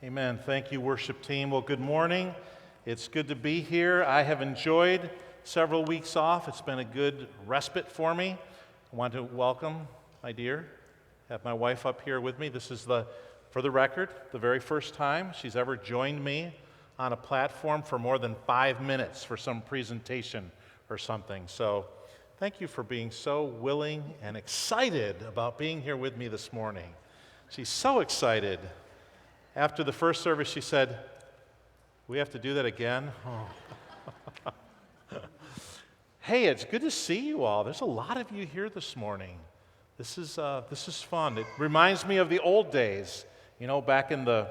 Amen. Thank you, worship team. Well, good morning. It's good to be here. I have enjoyed several weeks off. It's been a good respite for me. I want to welcome my dear, have my wife up here with me. This is for the record, the very first time she's ever joined me on a platform for more than 5 minutes for some presentation or something. So thank you for being so willing and excited about being here with me this morning. She's so excited. After the first service, she said, "We have to do that again?" Oh. Hey, it's good to see you all. There's a lot of you here this morning. This is fun. It reminds me of the old days, back in the,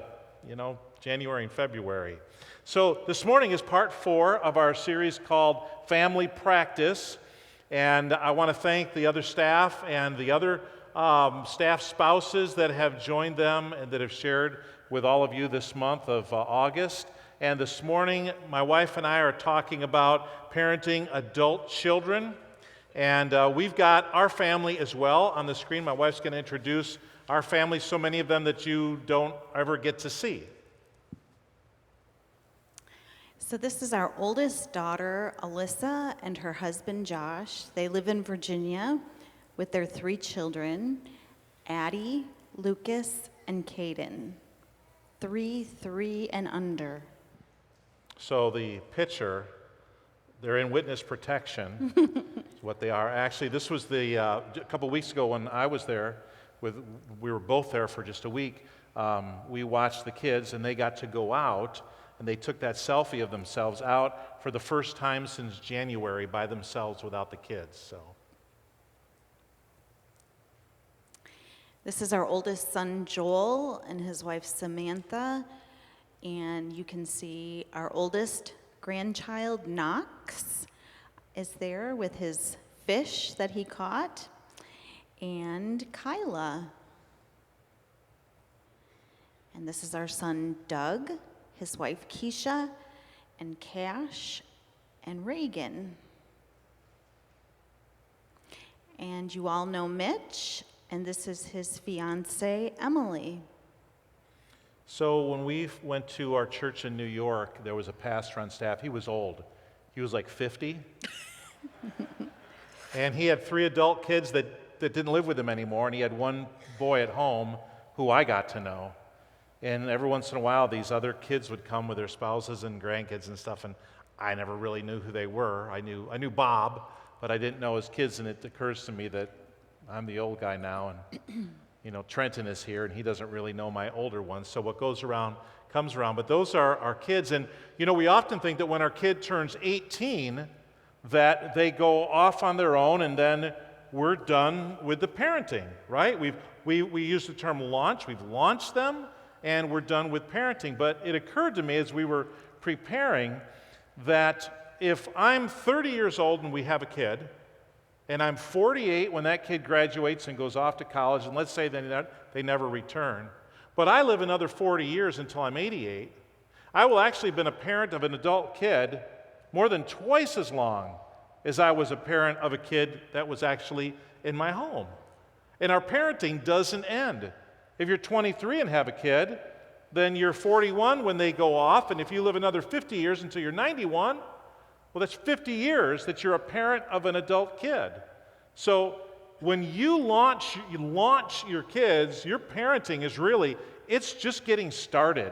January and February. So this morning is part 4 of our series called Family Practice, and I want to thank the other staff and the other staff spouses that have joined them and that have shared with all of you this month of August. And this morning, my wife and I are talking about parenting adult children. And we've got our family as well on the screen. My wife's going to introduce our family, so many of them that you don't ever get to see. So this is our oldest daughter, Alyssa, and her husband, Josh. They live in Virginia with their 3 children, Addie, Lucas, and Caden. 3 and under. So the picture, they're in witness protection, is what they are. Actually, this was a couple weeks ago when I was there, we were both there for just a week. We watched the kids, and they got to go out, and they took that selfie of themselves out for the first time since January by themselves without the kids. So. This is our oldest son, Joel, and his wife, Samantha. And you can see our oldest grandchild, Knox, is there with his fish that he caught. And Kyla. And this is our son, Doug, his wife, Keisha, and Cash, and Reagan. And you all know Mitch. And this is his fiancée, Emily. So when we went to our church in New York, there was a pastor on staff. He was old. He was like 50. And he had 3 adult kids that didn't live with him anymore, and he had 1 boy at home who I got to know. And every once in a while, these other kids would come with their spouses and grandkids and stuff, and I never really knew who they were. I knew Bob, but I didn't know his kids, and it occurs to me that I'm the old guy now, and Trenton is here, and he doesn't really know my older ones. So what goes around comes around. But those are our kids, and we often think that when our kid turns 18, that they go off on their own, and then we're done with the parenting, right? We use the term launch. We've launched them, and we're done with parenting. But it occurred to me as we were preparing that if I'm 30 years old and we have a kid, and I'm 48 when that kid graduates and goes off to college, and let's say they never return, but I live another 40 years until I'm 88, I will actually have been a parent of an adult kid more than twice as long as I was a parent of a kid that was actually in my home. And our parenting doesn't end. If you're 23 and have a kid, then you're 41 when they go off, and if you live another 50 years until you're 91, well, that's 50 years that you're a parent of an adult kid. So when you launch your kids, your parenting is really, it's just getting started.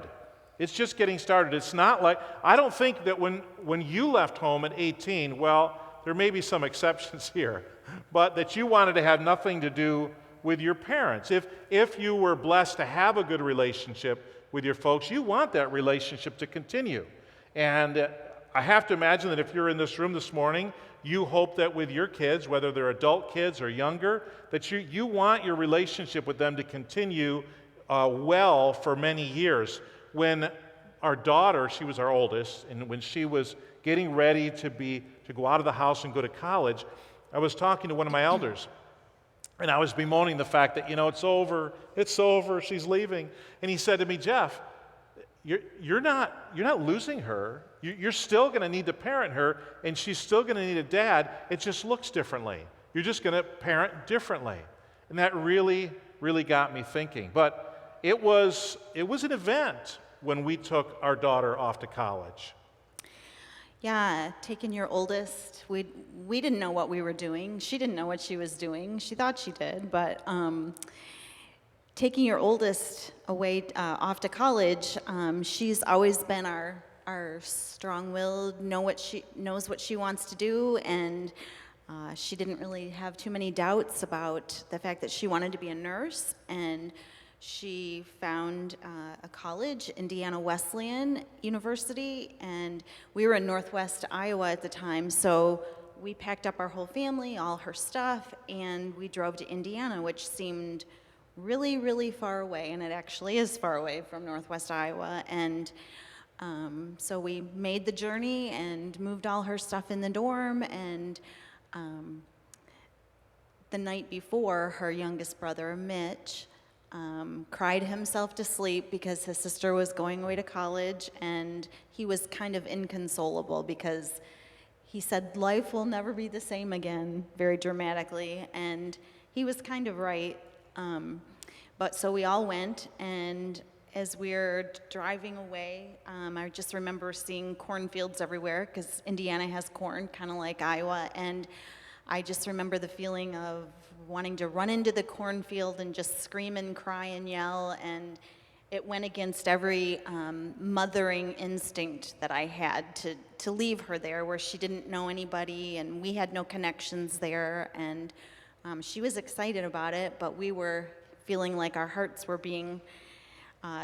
It's just getting started. It's not like, I don't think that when you left home at 18, well, there may be some exceptions here, but that you wanted to have nothing to do with your parents. If you were blessed to have a good relationship with your folks, you want that relationship to continue. And I have to imagine that if you're in this room this morning, you hope that with your kids, whether they're adult kids or younger, that you want your relationship with them to continue well for many years. When our daughter, she was our oldest, and when she was getting ready to go out of the house and go to college, I was talking to one of my elders, and I was bemoaning the fact that, it's over, she's leaving. And he said to me, "Jeff, you're not losing her. You're still going to need to parent her, and she's still going to need a dad. It just looks differently. You're just going to parent differently." And that really, really got me thinking. But it was an event when we took our daughter off to college? Yeah, taking your oldest, we didn't know what we were doing. She didn't know what she was doing. She thought she did, but taking your oldest away off to college, she's always been our strong-willed, knows what she wants to do, and she didn't really have too many doubts about the fact that she wanted to be a nurse, and she found a college, Indiana Wesleyan University, and we were in Northwest Iowa at the time, so we packed up our whole family, all her stuff, and we drove to Indiana, which seemed really, really far away, and it actually is far away from Northwest Iowa, and so we made the journey and moved all her stuff in the dorm, and the night before, her youngest brother, Mitch, cried himself to sleep because his sister was going away to college, and he was kind of inconsolable because he said life will never be the same again, very dramatically, and he was kind of right. But so we all went, and as we were driving away, I just remember seeing cornfields everywhere because Indiana has corn, kind of like Iowa, and I just remember the feeling of wanting to run into the cornfield and just scream and cry and yell, and it went against every mothering instinct that I had to leave her there where she didn't know anybody and we had no connections there, and she was excited about it, but we were feeling like our hearts were being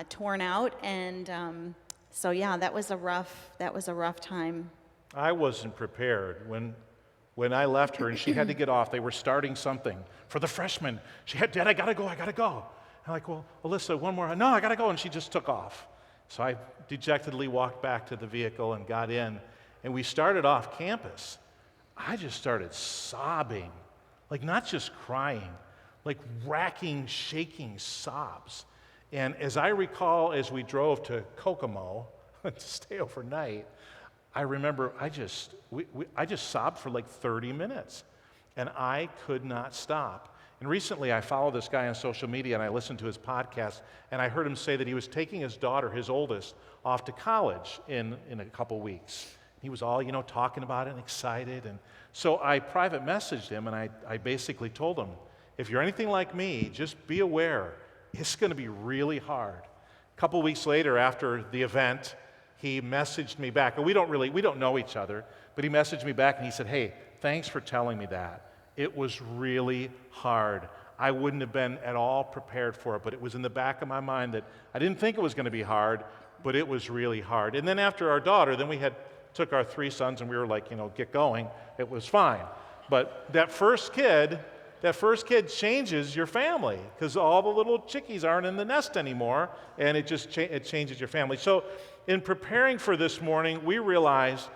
torn out, and so yeah, that was a rough time. I wasn't prepared when I left her and she had to get off. They were starting something for the freshmen. She had, Dad, I gotta go. I'm like, well, Alyssa, one more. No, I gotta go, and she just took off. So I dejectedly walked back to the vehicle and got in, and we started off campus. I just started sobbing, like not just crying, like racking, shaking sobs. And as I recall, as we drove to Kokomo to stay overnight, I remember I just sobbed for like 30 minutes, and I could not stop. And recently I followed this guy on social media, and I listened to his podcast, and I heard him say that he was taking his daughter, his oldest, off to college in a couple weeks. He was all, talking about it and excited. And so I private messaged him, and I basically told him, if you're anything like me, just be aware, it's going to be really hard. A couple weeks later, after the event, he messaged me back. And we don't know each other, but he messaged me back and he said, hey, thanks for telling me that. It was really hard. I wouldn't have been at all prepared for it, but it was in the back of my mind that I didn't think it was going to be hard, but it was really hard. And then after our daughter, then we took our 3 sons and we were like, get going. It was fine. But that first kid changes your family because all the little chickies aren't in the nest anymore, and it just it changes your family. So in preparing for this morning, we realized,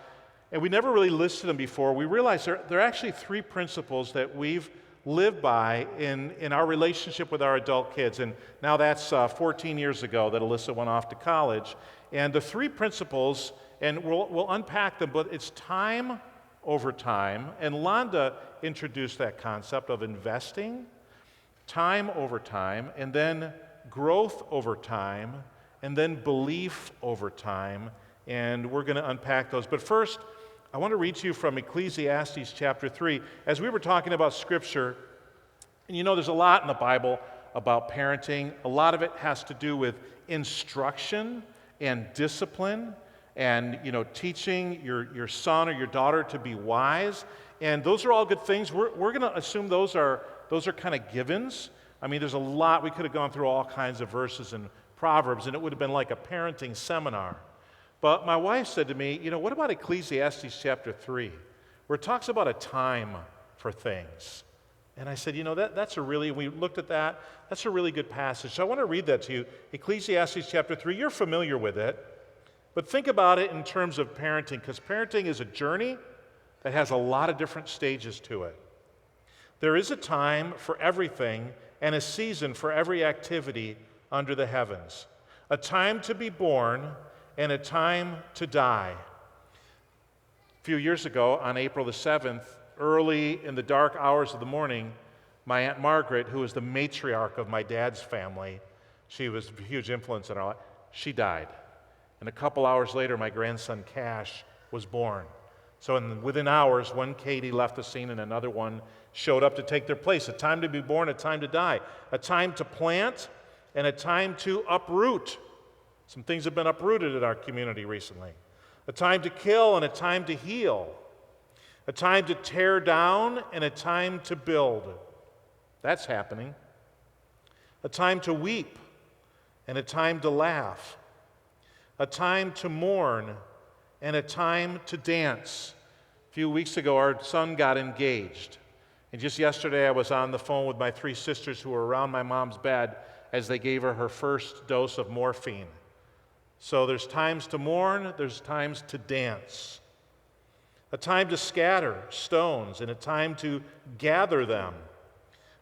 and we never really listed them before, we realized there are actually 3 principles that we've lived by in our relationship with our adult kids. And now that's 14 years ago that Alyssa went off to college. And the 3 principles, and we'll unpack them, but it's time over time. And Londa introduced that concept of investing, time over time, and then growth over time, and then belief over time. And we're going to unpack those. But first, I want to read to you from Ecclesiastes chapter 3. As we were talking about Scripture, and there's a lot in the Bible about parenting. A lot of it has to do with instruction and discipline and, teaching your son or your daughter to be wise. And those are all good things. We're going to assume those are kind of givens. I mean, there's a lot. We could have gone through all kinds of verses in Proverbs, and it would have been like a parenting seminar. But my wife said to me, what about Ecclesiastes chapter 3, where it talks about a time for things? And I said, we looked at that, that's a really good passage. So I want to read that to you. Ecclesiastes chapter 3, you're familiar with it, but think about it in terms of parenting, because parenting is a journey that has a lot of different stages to it. There is a time for everything and a season for every activity under the heavens, a time to be born and a time to die. A few years ago, on April the 7th, early in the dark hours of the morning, my Aunt Margaret, who was the matriarch of my dad's family, she was a huge influence in our life, she died. And a couple hours later, my grandson Cash was born. So within hours, one Katie left the scene and another one showed up to take their place. A time to be born, a time to die. A time to plant and a time to uproot. Some things have been uprooted in our community recently. A time to kill and a time to heal. A time to tear down and a time to build. That's happening. A time to weep and a time to laugh. A time to mourn and a time to dance. A few weeks ago, our son got engaged. And just yesterday, I was on the phone with my 3 sisters who were around my mom's bed as they gave her her first dose of morphine. So there's times to mourn, there's times to dance. A time to scatter stones and a time to gather them.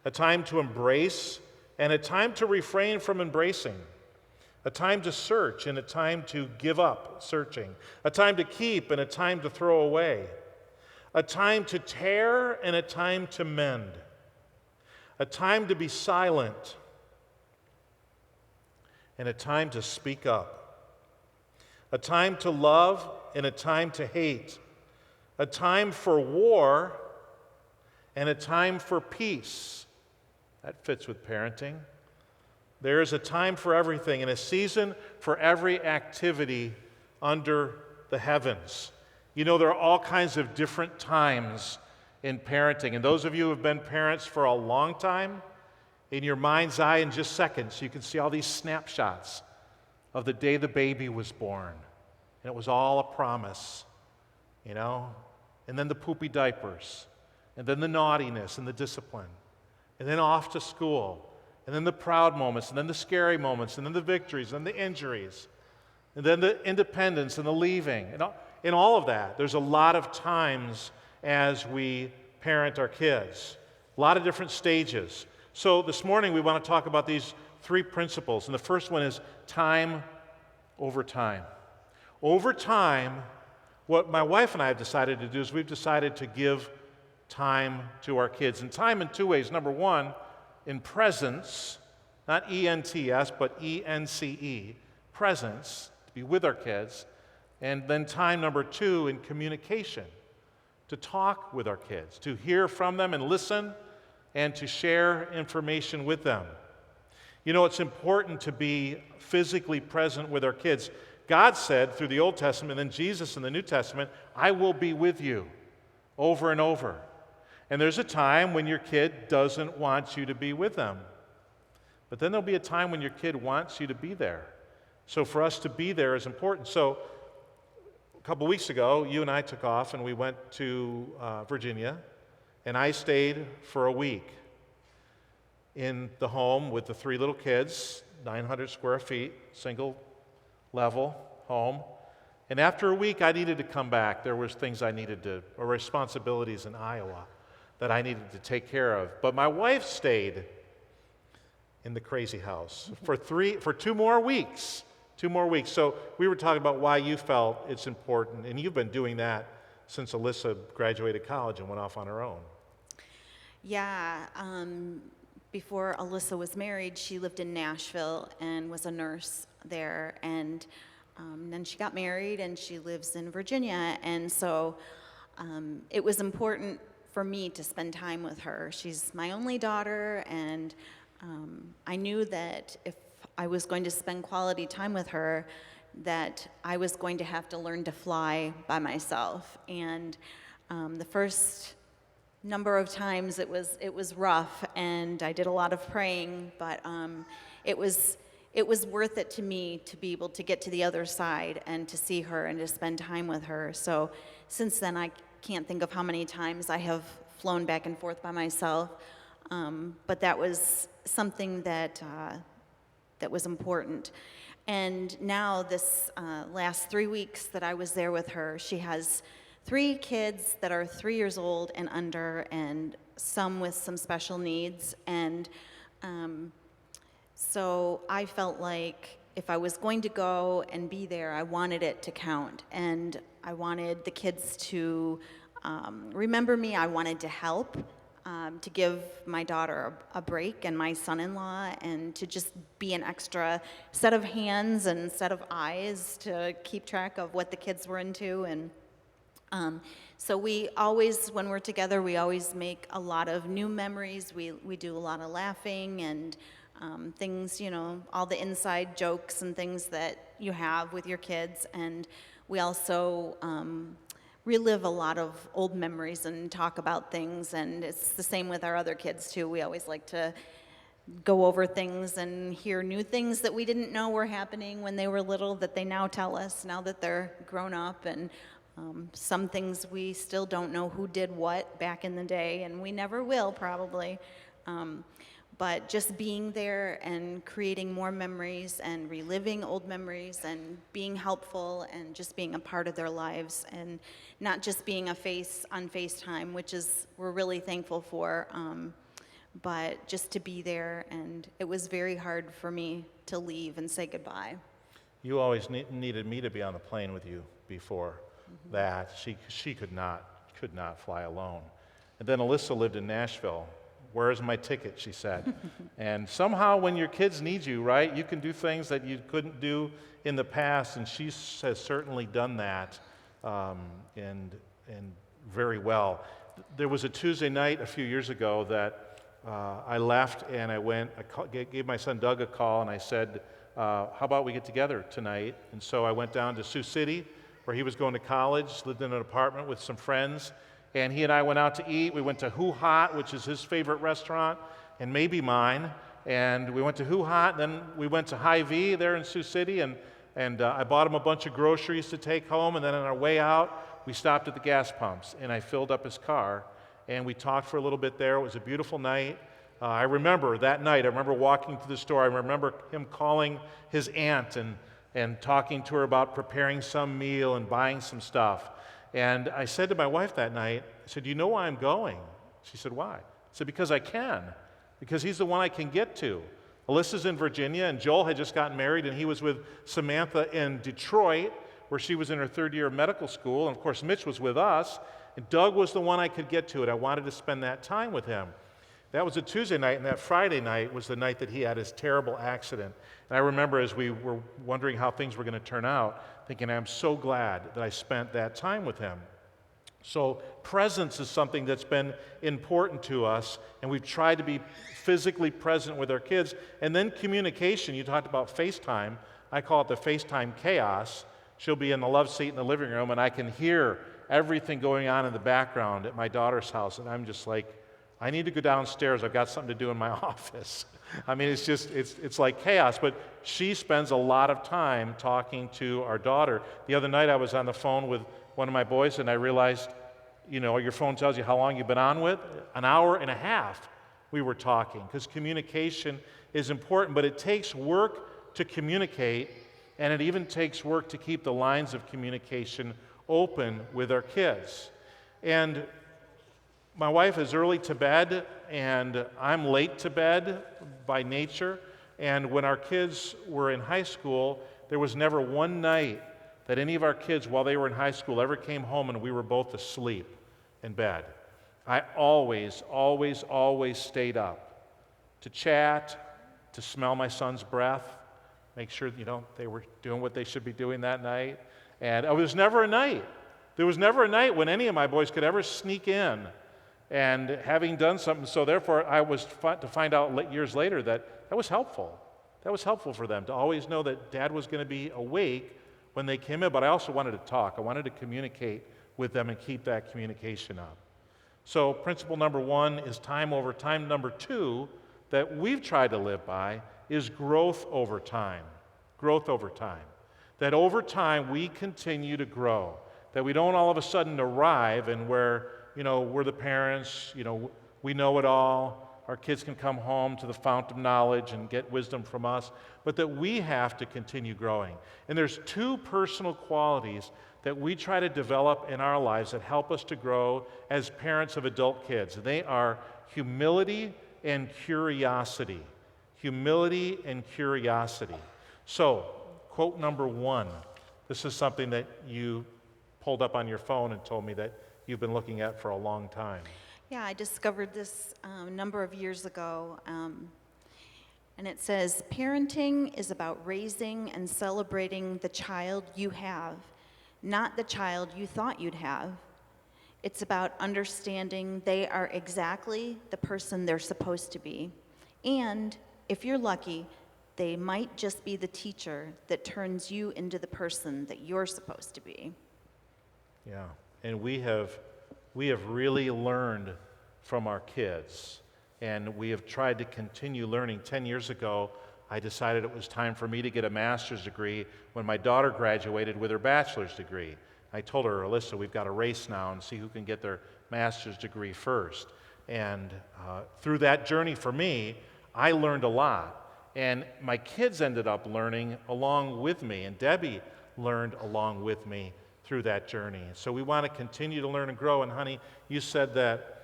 A time to embrace and a time to refrain from embracing. A time to search and a time to give up searching. A time to keep and a time to throw away. A time to tear and a time to mend. A time to be silent and a time to speak up. A time to love and a time to hate. A time for war and a time for peace. That fits with parenting. There is a time for everything and a season for every activity under the heavens. You know, there are all kinds of different times in parenting. And those of you who have been parents for a long time, in your mind's eye in just seconds, you can see all these snapshots of the day the baby was born. And it was all a promise, you know? And then the poopy diapers, and then the naughtiness and the discipline, and then off to school, and then the proud moments, and then the scary moments, and then the victories, and the injuries, and then the independence and the leaving. And in all of that, there's a lot of times as we parent our kids, a lot of different stages. So this morning we want to talk about these 3 principles, and the first one is time over time. Over time, what my wife and I have decided to do is we've decided to give time to our kids. And time in 2 ways. Number 1, in presence, not E-N-T-S, but E-N-C-E, presence, to be with our kids. And then time number 2, in communication, to talk with our kids, to hear from them and listen, and to share information with them. You know, it's important to be physically present with our kids. God said through the Old Testament, and then Jesus in the New Testament, I will be with you, over and over. And there's a time when your kid doesn't want you to be with them. But then there'll be a time when your kid wants you to be there. So for us to be there is important. So a couple weeks ago, you and I took off and we went to Virginia, and I stayed for a week in the home with the 3 little kids, 900 square feet, single level home. And after a week, I needed to come back. There was things I needed to, or responsibilities in Iowa that I needed to take care of. But my wife stayed in the crazy house for 2 more weeks. 2 more weeks. So we were talking about why you felt it's important, and you've been doing that since Alyssa graduated college and went off on her own. Yeah, before Alyssa was married, she lived in Nashville and was a nurse there, and then she got married and she lives in Virginia, and so it was important for me to spend time with her. She's my only daughter, and I knew that if I was going to spend quality time with her, that I was going to have to learn to fly by myself. And the first number of times it was rough, and I did a lot of praying, but it was worth it to me to be able to get to the other side and to see her and to spend time with her. So since then, I can't think of how many times I have flown back and forth by myself, but that was something that was important. And now this last 3 weeks that I was there with her, she has 3 kids that are 3 years old and under, and some with some special needs. And so I felt like if I was going to go and be there, I wanted it to count. And I wanted the kids to remember me. I wanted to help. to give my daughter a break and my son-in-law, and to just be an extra set of hands and set of eyes to keep track of what the kids were into. And so we always, when we're together, we always make a lot of new memories. We do a lot of laughing and things, all the inside jokes and things that you have with your kids. And we also relive a lot of old memories and talk about things. And it's the same with our other kids, too. We always like to go over things and hear new things that we didn't know were happening when they were little that they now tell us now that they're grown up. And some things we still don't know who did what back in the day, and we never will probably. But just being there and creating more memories and reliving old memories and being helpful and just being a part of their lives, and not just being a face on FaceTime, which is we're really thankful for, but just to be there. And it was very hard for me to leave and say goodbye. You always needed me to be on the plane with you before that. She could not fly alone. And then Alyssa lived in Nashville. Where's my ticket, she said. And somehow when your kids need you, right, you can do things that you couldn't do in the past, and she has certainly done that, and very well. There was a Tuesday night a few years ago that I left, and I gave my son Doug a call, and I said, how about we get together tonight? And so I went down to Sioux City, where he was going to college, lived in an apartment with some friends, and he and I went out to eat. We went to Who Hot, which is his favorite restaurant, and maybe mine. And we went to Who Hot, then we went to Hy-Vee there in Sioux City, and I bought him a bunch of groceries to take home, and then on our way out, we stopped at the gas pumps, and I filled up his car, and we talked for a little bit there. It was a beautiful night. I remember that night, I remember walking to the store, I remember him calling his aunt and talking to her about preparing some meal and buying some stuff. And I said to my wife that night, I said, "Do you know why I'm going?" She said, "Why?" I said, "Because I can. Because he's the one I can get to." Alyssa's in Virginia, and Joel had just gotten married, and he was with Samantha in Detroit, where she was in her third year of medical school. And of course, Mitch was with us, and Doug was the one I could get to, and I wanted to spend that time with him. That was a Tuesday night, and that Friday night was the night that he had his terrible accident. And I remember as we were wondering how things were going to turn out, thinking, I'm so glad that I spent that time with him. So presence is something that's been important to us, and we've tried to be physically present with our kids. And then communication, you talked about FaceTime. I call it the FaceTime chaos. She'll be in the love seat in the living room, and I can hear everything going on in the background at my daughter's house, and I'm just like, I need to go downstairs. I've got something to do in my office. I mean, it's like chaos, but she spends a lot of time talking to our daughter. The other night I was on the phone with one of my boys, and I realized, your phone tells you how long you've been on with. An hour and a half we were talking, because communication is important, but it takes work to communicate, and it even takes work to keep the lines of communication open with our kids. And my wife is early to bed, and I'm late to bed by nature. And when our kids were in high school, there was never one night that any of our kids, while they were in high school, ever came home and we were both asleep in bed. I always stayed up to chat, to smell my son's breath, make sure, they were doing what they should be doing that night. And there was never a night when any of my boys could ever sneak in. And having done something, so therefore I was to find out years later that was helpful. That was helpful for them to always know that Dad was going to be awake when they came in, but I also wanted to talk. I wanted to communicate with them and keep that communication up. So principle number 1 is time over time. Number 2 that we've tried to live by is growth over time. Growth over time. That over time we continue to grow. That we don't all of a sudden arrive and we're the parents, we know it all. Our kids can come home to the fount of knowledge and get wisdom from us, but that we have to continue growing. And there's 2 personal qualities that we try to develop in our lives that help us to grow as parents of adult kids. They are humility and curiosity. Humility and curiosity. So, quote number 1. This is something that you pulled up on your phone and told me that you've been looking at for a long time. Yeah, I discovered this a number of years ago, and it says, parenting is about raising and celebrating the child you have, not the child you thought you'd have. It's about understanding they are exactly the person they're supposed to be. And if you're lucky, they might just be the teacher that turns you into the person that you're supposed to be. Yeah, and we have really learned from our kids, and we have tried to continue learning. 10 years ago, I decided it was time for me to get a master's degree when my daughter graduated with her bachelor's degree. I told her, Alyssa, we've got a race now and see who can get their master's degree first. And through that journey for me, I learned a lot. And my kids ended up learning along with me, and Debbie learned along with me through that journey. So we want to continue to learn and grow. And honey, you said that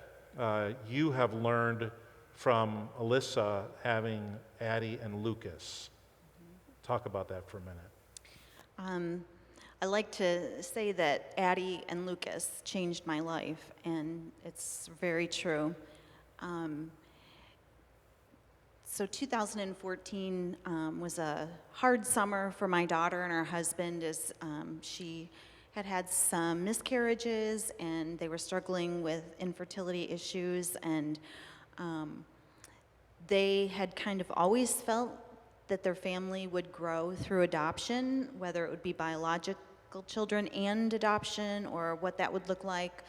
you have learned from Alyssa having Addie and Lucas. Talk about that for a minute. I like to say that Addie and Lucas changed my life, and it's very true. So 2014 was a hard summer for my daughter and her husband, as she had some miscarriages, and they were struggling with infertility issues, and they had kind of always felt that their family would grow through adoption, whether it would be biological children and adoption or what that would look like.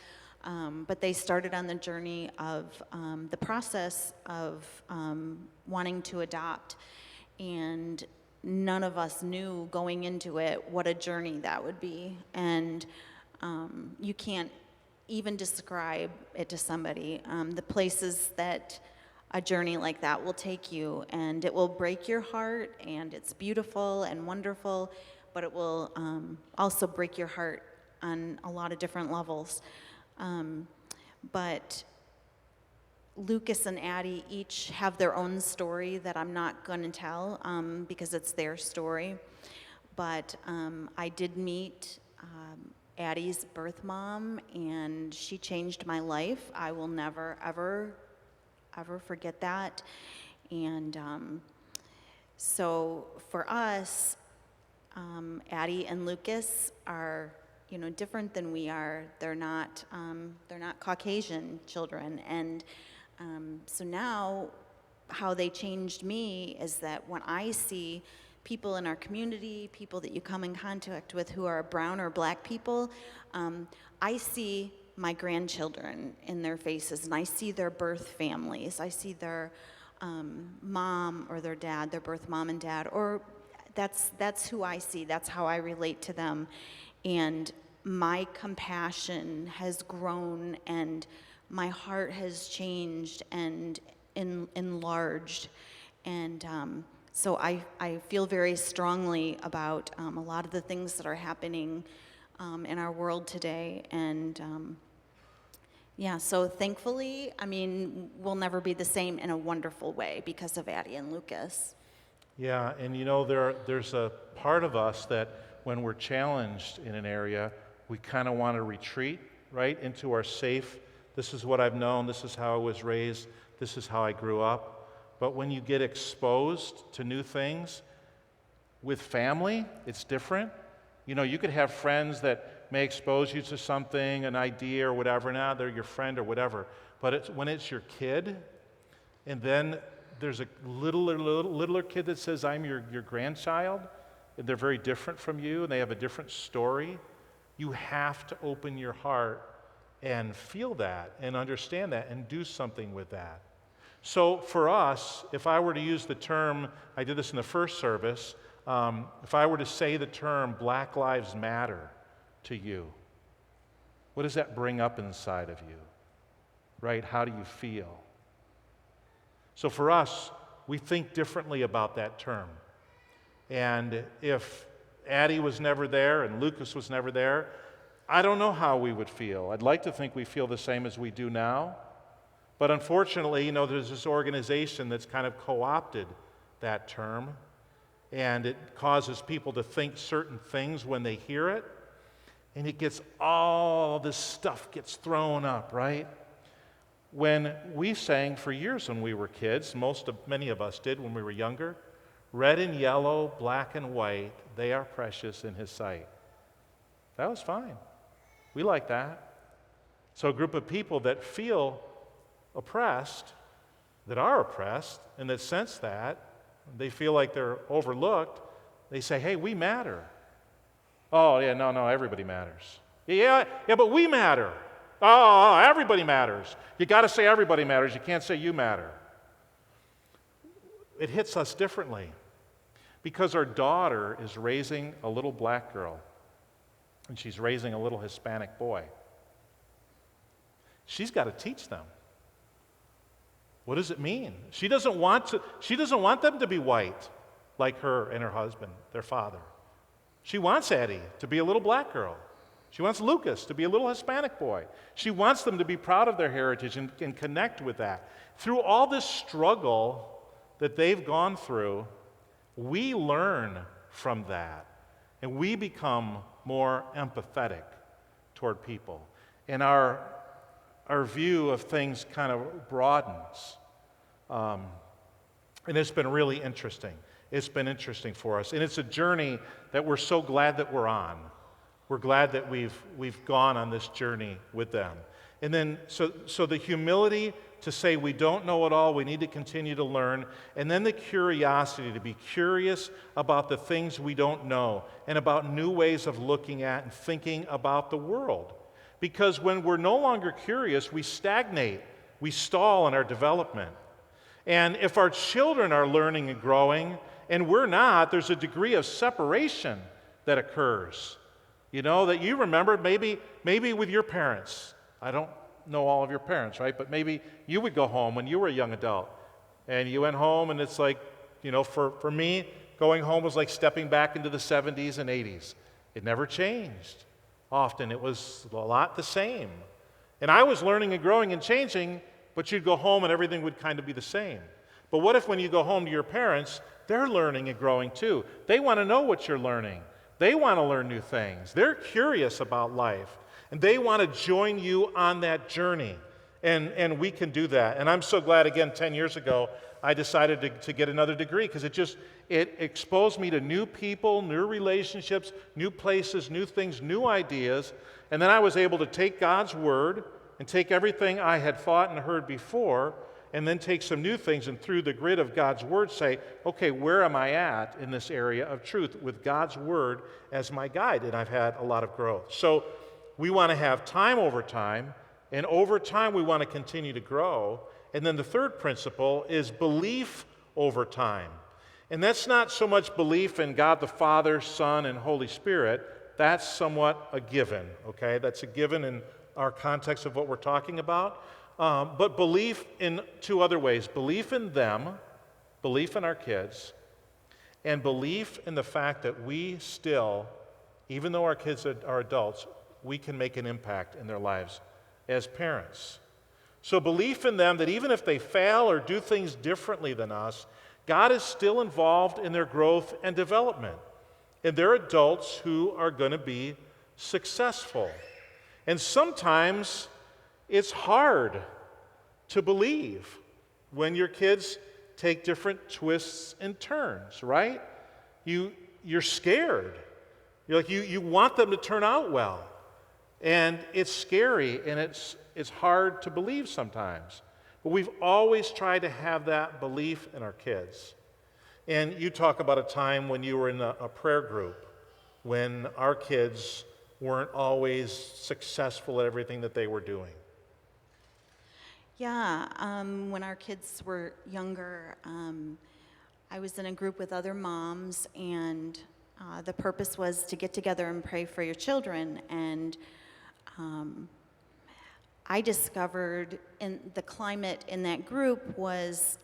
But they started on the journey of the process of wanting to adopt. And none of us knew going into it what a journey that would be. And you can't even describe it to somebody. The places that a journey like that will take you, and it will break your heart, and it's beautiful and wonderful, but it will also break your heart on a lot of different levels. But Lucas and Addie each have their own story that I'm not going to tell because it's their story. But I did meet Addie's birth mom, and she changed my life. I will never, ever forget that. And so for us, Addie and Lucas are, different than we are. They're not Caucasian children. And so now how they changed me is that when I see people in our community, people that you come in contact with who are brown or black people, I see my grandchildren in their faces, and I see their birth families. I see their mom or their dad, their birth mom and dad, or that's who I see. That's how I relate to them. And my compassion has grown, and my heart has changed and enlarged. And so I feel very strongly about a lot of the things that are happening in our world today. And so thankfully, we'll never be the same in a wonderful way because of Addie and Lucas. Yeah, and there's a part of us that when we're challenged in an area, we kind of want to retreat, right, into our safe, this is what I've known, this is how I was raised, this is how I grew up. But when you get exposed to new things with family, it's different. You could have friends that may expose you to something, an idea or whatever, now they're your friend or whatever. But when it's your kid, and then there's a littler kid that says, I'm your grandchild, and they're very different from you, and they have a different story, you have to open your heart and feel that and understand that and do something with that. So for us, if I were to use the term, I did this in the first service, if I were to say the term Black Lives Matter to you, what does that bring up inside of you? Right? How do you feel? So for us, we think differently about that term. And if Addie was never there and Lucas was never there, I don't know how we would feel. I'd like to think we feel the same as we do now. But unfortunately, there's this organization that's kind of co-opted that term, and it causes people to think certain things when they hear it, and all this stuff gets thrown up, right? when we sang for years when we were kids, many of us did when we were younger, red and yellow, black and white, they are precious in his sight. That was fine. We like that. So a group of people that feel oppressed, that are oppressed, and that sense that, they feel like they're overlooked, they say, hey, we matter. Oh, yeah, no, everybody matters. Yeah, but we matter. Oh, everybody matters. You got to say everybody matters. You can't say you matter. It hits us differently because our daughter is raising a little black girl and she's raising a little Hispanic boy. She's got to teach them. What does it mean? She doesn't want them to be white like her and her husband, their father. She wants Eddie to be a little black girl. She wants Lucas to be a little Hispanic boy. She wants them to be proud of their heritage and connect with that. Through all this struggle that they've gone through, we learn from that, and we become more empathetic toward people. And our view of things kind of broadens. And it's been really interesting. It's been interesting for us. And it's a journey that we're so glad that we're on. We're glad that we've gone on this journey with them. And then, so the humility to say we don't know it all, we need to continue to learn, and then the curiosity to be curious about the things we don't know and about new ways of looking at and thinking about the world. Because when we're no longer curious, we stagnate, we stall in our development. And if our children are learning and growing, and we're not, there's a degree of separation that occurs. You know, that you remember maybe with your parents. I don't know all of your parents, right? But maybe you would go home when you were a young adult. And you went home and it's like, you know, for me, going home was like stepping back into the 70s and 80s. It never changed. Often it was a lot the same. And I was learning and growing and changing, but you'd go home and everything would kind of be the same. But what if when you go home to your parents, they're learning and growing too? They want to know what you're learning. They want to learn new things. They're curious about life. And they want to join you on that journey. And we can do that. And I'm so glad, again, 10 years ago, I decided to get another degree because it exposed me to new people, new relationships, new places, new things, new ideas. And then I was able to take God's Word and take everything I had thought and heard before and then take some new things and through the grid of God's Word say, okay, where am I at in this area of truth with God's Word as my guide? And I've had a lot of growth. So we want to have time over time, and over time we want to continue to grow. And then the third principle is belief over time. And that's not so much belief in God the Father, Son, and Holy Spirit. That's somewhat a given, okay? That's a given in our context of what we're talking about. But belief in two other ways. Belief in them, belief in our kids, and belief in the fact that we still, even though our kids are adults, we can make an impact in their lives as parents. So belief in them that even if they fail or do things differently than us, God is still involved in their growth and development. And they're adults who are going to be successful. And sometimes it's hard to believe when your kids take different twists and turns, right? You're scared. You're like you want them to turn out well. And it's scary and it's hard to believe sometimes. But we've always tried to have that belief in our kids. And you talk about a time when you were in a prayer group when our kids weren't always successful at everything that they were doing. Yeah, when our kids were younger, I was in a group with other moms, and the purpose was to get together and pray for your children. And I discovered in the climate in that group was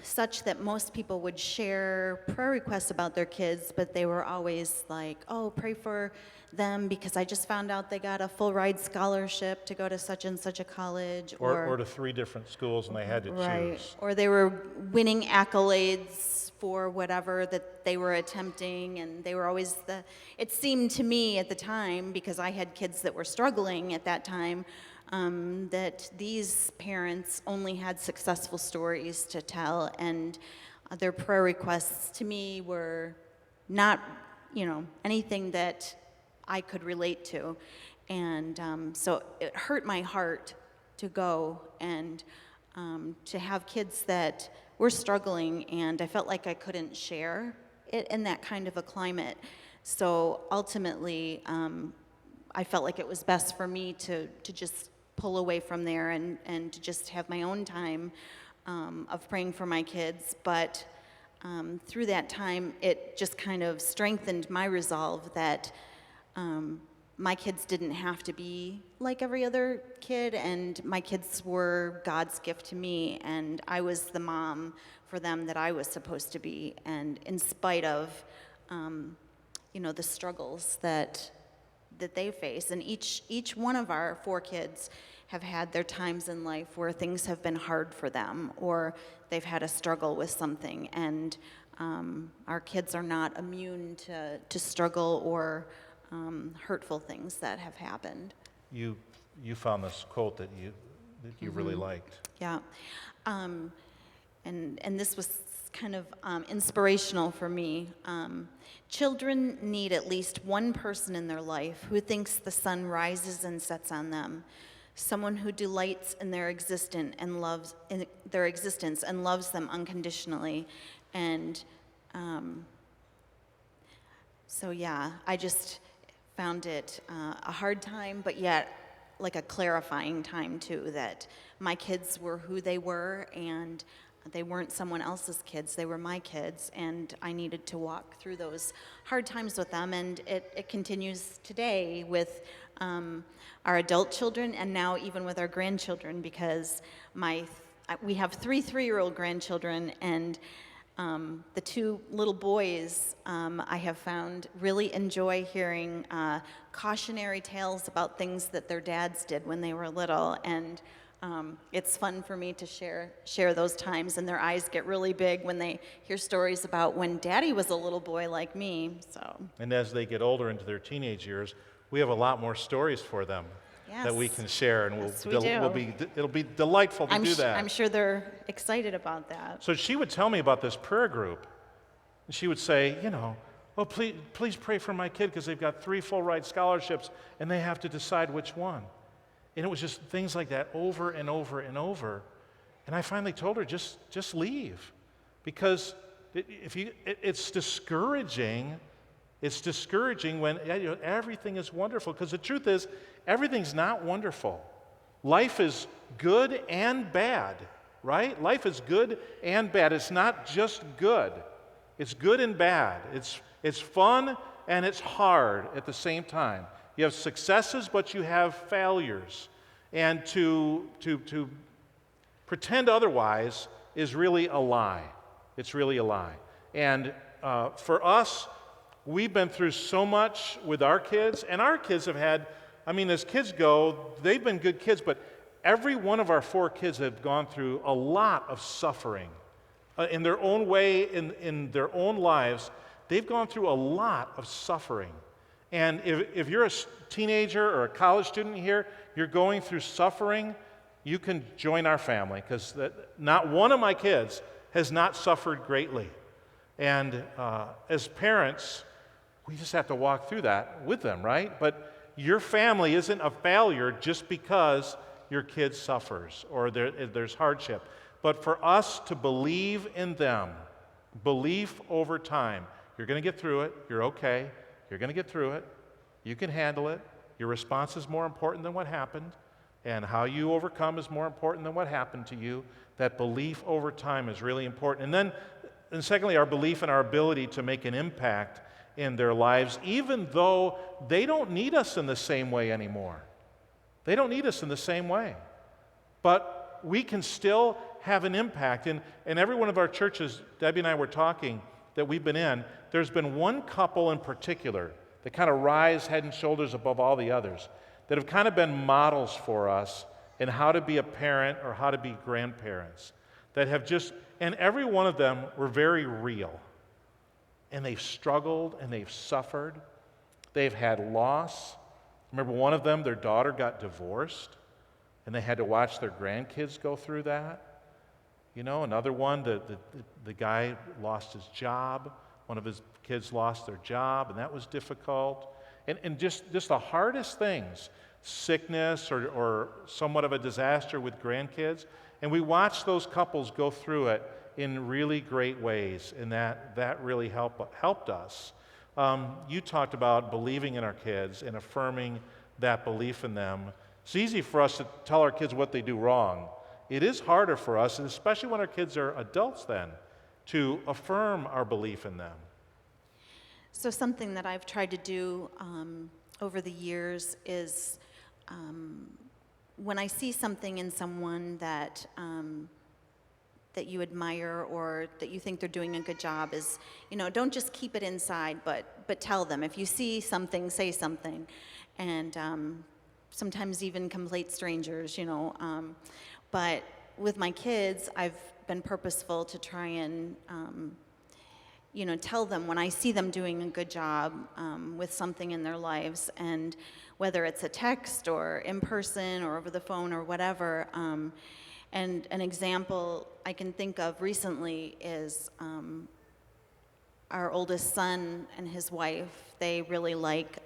such that most people would share prayer requests about their kids, but they were always like, oh, pray for them because I just found out they got a full ride scholarship to go to such and such a college. Or to 3 different schools and they had to choose. Or they were winning accolades for whatever that they were attempting, and they were always it seemed to me at the time, because I had kids that were struggling at that time, that these parents only had successful stories to tell, and their prayer requests to me were not, anything that I could relate to. And so it hurt my heart to go and to have kids that were struggling, and I felt like I couldn't share it in that kind of a climate. So ultimately, I felt like it was best for me to just pull away from there and to just have my own time of praying for my kids. But through that time, it just kind of strengthened my resolve that my kids didn't have to be like every other kid, and my kids were God's gift to me, and I was the mom for them that I was supposed to be. And in spite of, the struggles that they face, and each one of our 4 kids have had their times in life where things have been hard for them, or they've had a struggle with something, and our kids are not immune to struggle or hurtful things that have happened. You found this quote that you really liked. Yeah, and this was kind of inspirational for me. Children need at least one person in their life who thinks the sun rises and sets on them, someone who delights in their existence and loves them unconditionally. And so yeah, I just found it a hard time, but yet like a clarifying time too, that my kids were who they were, and they weren't someone else's kids, they were my kids, and I needed to walk through those hard times with them. And it continues today with our adult children, and now even with our grandchildren, because we have 3 3-year-old grandchildren, and the 2 little boys I have found really enjoy hearing cautionary tales about things that their dads did when they were little, and it's fun for me to share those times, and their eyes get really big when they hear stories about when Daddy was a little boy like me. So. And as they get older into their teenage years, we have a lot more stories for them. Yes. That we can share, and Yes, it'll be delightful to do that. I'm sure they're excited about that. So she would tell me about this prayer group. And she would say, oh, please pray for my kid because they've got 3 full ride scholarships and they have to decide which one. And it was just things like that over and over and over. And I finally told her, just leave, because it's discouraging. It's discouraging when everything is wonderful, because the truth is, everything's not wonderful. Life is good and bad, right? Life is good and bad. It's not just good. It's good and bad. It's fun and it's hard at the same time. You have successes, but you have failures. And to pretend otherwise is really a lie. It's really a lie. And for us, we've been through so much with our kids, and our kids have had, as kids go, they've been good kids, but every one of our 4 kids have gone through a lot of suffering. In their own way, in their own lives, they've gone through a lot of suffering. And if you're a teenager or a college student here, you're going through suffering, you can join our family, because not one of my kids has not suffered greatly. And as parents, we just have to walk through that with them, right? But your family isn't a failure just because your kid suffers or there's hardship. But for us to believe in them, belief over time, you're going to get through it, you're okay, you're going to get through it, you can handle it, your response is more important than what happened, and how you overcome is more important than what happened to you. That belief over time is really important. And secondly, our belief in our ability to make an impact in their lives, even though they don't need us in the same way anymore. They don't need us in the same way. But we can still have an impact. In every one of our churches, Debbie and I were talking, that we've been in, there's been one couple in particular that kind of rise head and shoulders above all the others, that have kind of been models for us in how to be a parent or how to be grandparents, that have and every one of them were very real. And they've struggled and they've suffered. They've had loss. Remember one of them, their daughter got divorced. and they had to watch their grandkids go through that. You know, another one, the guy lost his job. One of his kids lost their job, and that was difficult. And just the hardest things, sickness or somewhat of a disaster with grandkids. And we watched those couples go through it in really great ways, and that really helped us. You talked about believing in our kids and affirming that belief in them. It's easy for us to tell our kids what they do wrong. It is harder for us, and especially when our kids are adults then, to affirm our belief in them. So something that I've tried to do over the years is when I see something in someone that you admire or that you think they're doing a good job is, don't just keep it inside, but tell them. If you see something, say something. And sometimes even complete strangers, But with my kids, I've been purposeful to try and, tell them when I see them doing a good job with something in their lives, and whether it's a text or in person or over the phone or whatever. And an example I can think of recently is our oldest son and his wife. They really like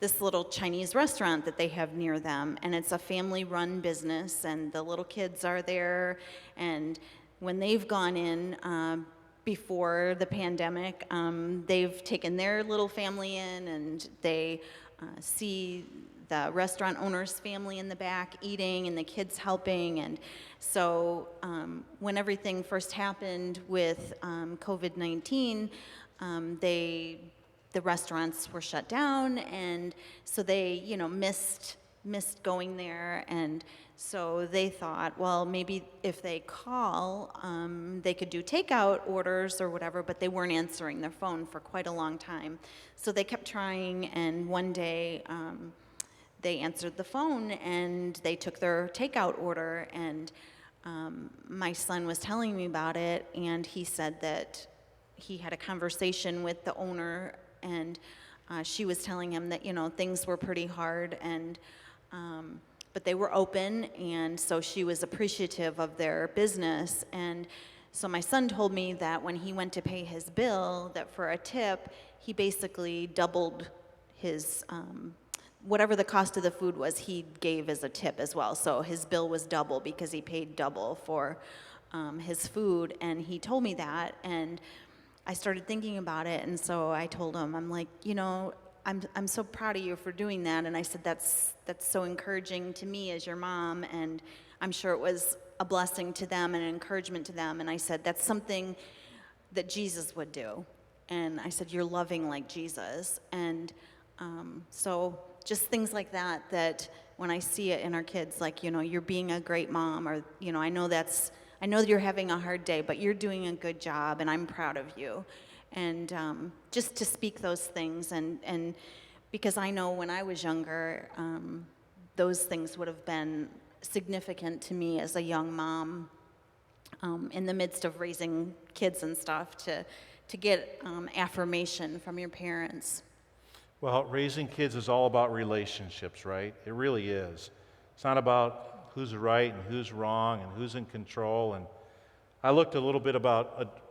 this little Chinese restaurant that they have near them, and it's a family-run business, and the little kids are there, and when they've gone in before the pandemic, they've taken their little family in, and they see the restaurant owner's family in the back eating and the kids helping. And so when everything first happened with COVID-19, the restaurants were shut down, and so they missed going there. And so they thought, well, maybe if they call, they could do takeout orders or whatever, but they weren't answering their phone for quite a long time. So they kept trying, and one day they answered the phone, and they took their takeout order, and my son was telling me about it, and he said that he had a conversation with the owner, and she was telling him that, things were pretty hard, and but they were open, and so she was appreciative of their business. And so my son told me that when he went to pay his bill, that for a tip, he basically doubled his, whatever the cost of the food was, he gave as a tip as well. So his bill was double because he paid double for his food, and he told me that, and I started thinking about it, and so I told him, I'm like, I'm so proud of you for doing that. And I said, that's so encouraging to me as your mom, and I'm sure it was a blessing to them and an encouragement to them. And I said, that's something that Jesus would do. And I said, you're loving like Jesus. And so just things like that when I see it in our kids, like, you're being a great mom, or, I know you're having a hard day, but you're doing a good job, and I'm proud of you. And just to speak those things, and because I know when I was younger, those things would have been significant to me as a young mom, in the midst of raising kids and stuff, to get affirmation from your parents. Well, raising kids is all about relationships, right? It really is. It's not about who's right and who's wrong and who's in control. And I looked a little bit about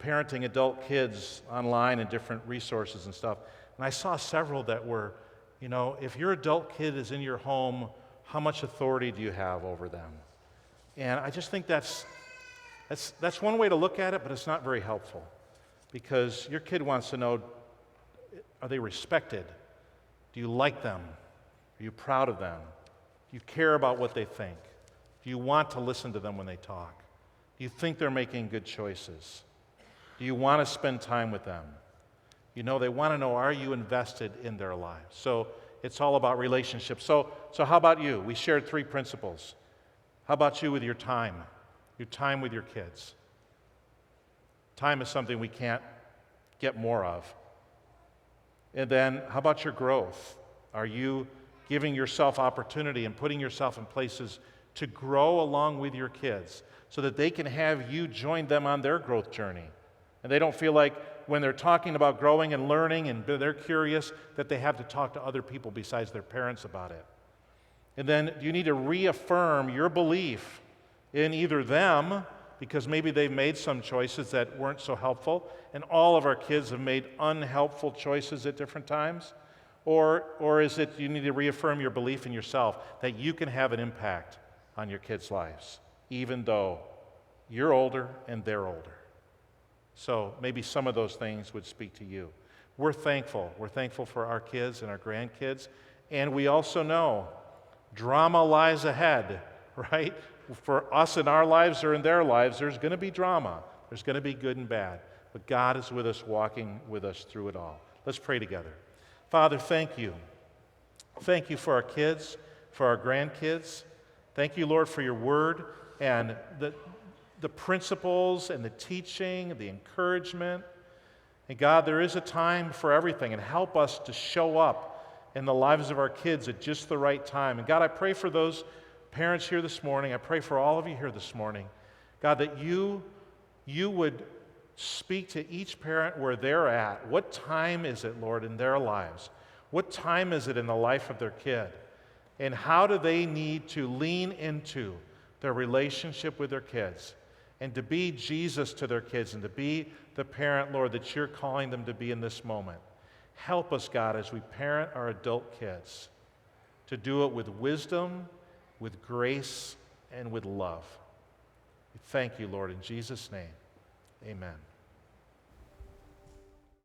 parenting adult kids online and different resources and stuff, and I saw several that were, if your adult kid is in your home, how much authority do you have over them? And I just think that's one way to look at it, but it's not very helpful, because your kid wants to know, are they respected? Do you like them? Are you proud of them? Do you care about what they think? Do you want to listen to them when they talk? Do you think they're making good choices? Do you want to spend time with them? They want to know, are you invested in their lives? So it's all about relationships. So how about you? We shared 3 principles. How about you with your time with your kids? Time is something we can't get more of. And then how about your growth? Are you giving yourself opportunity and putting yourself in places to grow along with your kids so that they can have you join them on their growth journey? And they don't feel like when they're talking about growing and learning and they're curious that they have to talk to other people besides their parents about it. And then do you need to reaffirm your belief in either them, because maybe they've made some choices that weren't so helpful, and all of our kids have made unhelpful choices at different times? Or is it you need to reaffirm your belief in yourself that you can have an impact on your kids' lives, even though you're older and they're older? So maybe some of those things would speak to you. We're thankful. We're thankful for our kids and our grandkids. And we also know drama lies ahead, right? For us in our lives or in their lives, there's going to be drama. There's going to be good and bad. But God is with us, walking with us through it all. Let's pray together. Father, thank you. Thank you for our kids, for our grandkids. Thank you, Lord, for your word and the principles and the teaching, the encouragement. And God, there is a time for everything, and help us to show up in the lives of our kids at just the right time. And God, I pray for those parents here this morning. I pray for all of you here this morning, God, that you would speak to each parent where they're at. What time is it, Lord, in their lives? What time is it in the life of their kid? And how do they need to lean into their relationship with their kids and to be Jesus to their kids and to be the parent, Lord, that you're calling them to be in this moment? Help us, God, as we parent our adult kids to do it with wisdom, with grace, and with love. We thank you, Lord, in Jesus' name. Amen.